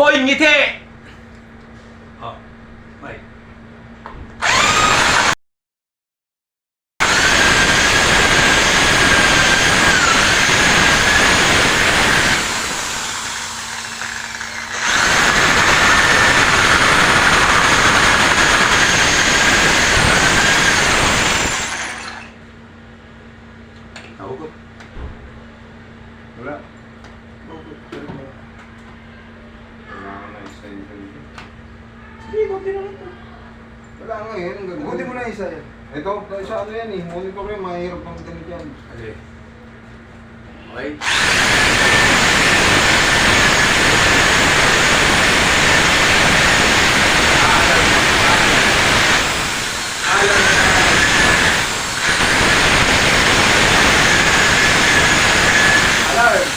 Boy ngiti! Oh, Mike. Nahugot. Wala. Kailangan na extension. Sige, konti na lang ito. Wala nga yan. Buti mo na isa yan. Ito, sa ano yan eh. Monitor yan, mahirap pang ganit yan. Okay. Okay. Alarm!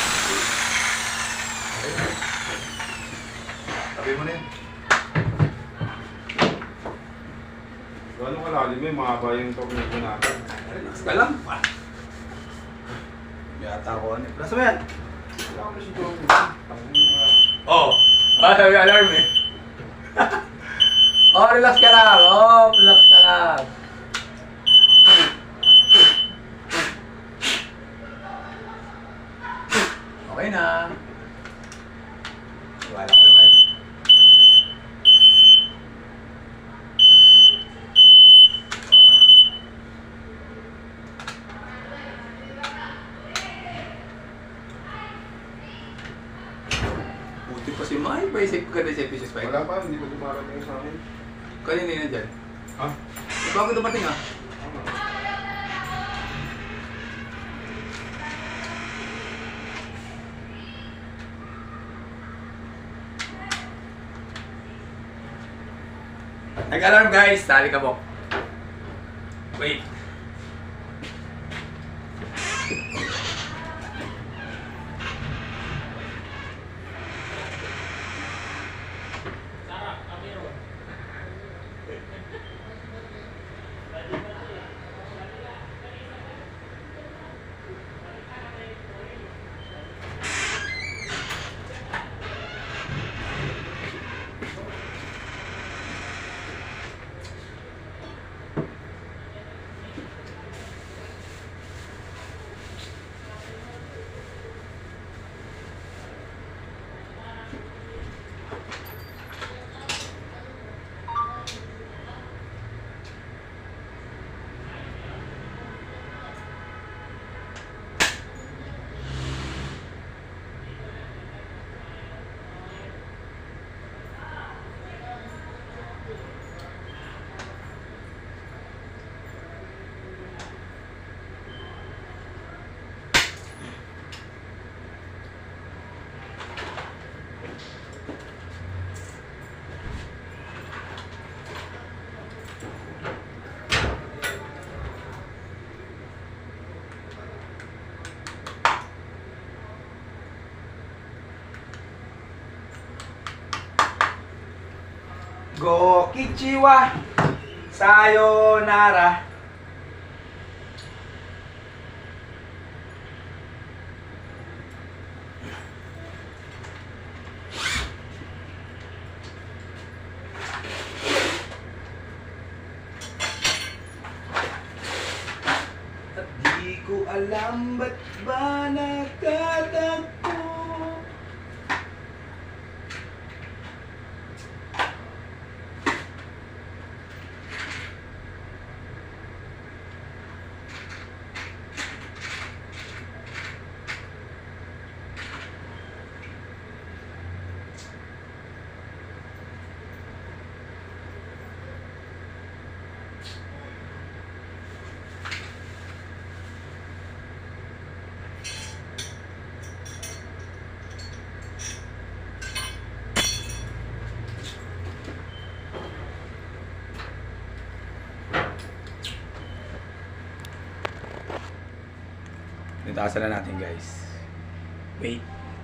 Tabi mo na yun. Gano'ng kalalim eh, mahaba yung tornado natin. Relax ka lang. Yata ko ano. Nasa mo yan? Wala ko na si Joey. Oh. Ah, may alarm eh. Oh, relax ka lang. Oh, relax ka lang. Okay na. Wala ka naman. Buti pa si Mike. May safe ka na sa episode 5. Wala pa, hindi pa dumarating sa akin. Kanina yun dyan. Ha? Bago dumating ah. Nag-alarm guys. Tali ka po. Wait. Go Kichiwa! Sayonara! At di ko alam ba't ba nagtatagpo. Nitaasan na natin guys. Wait.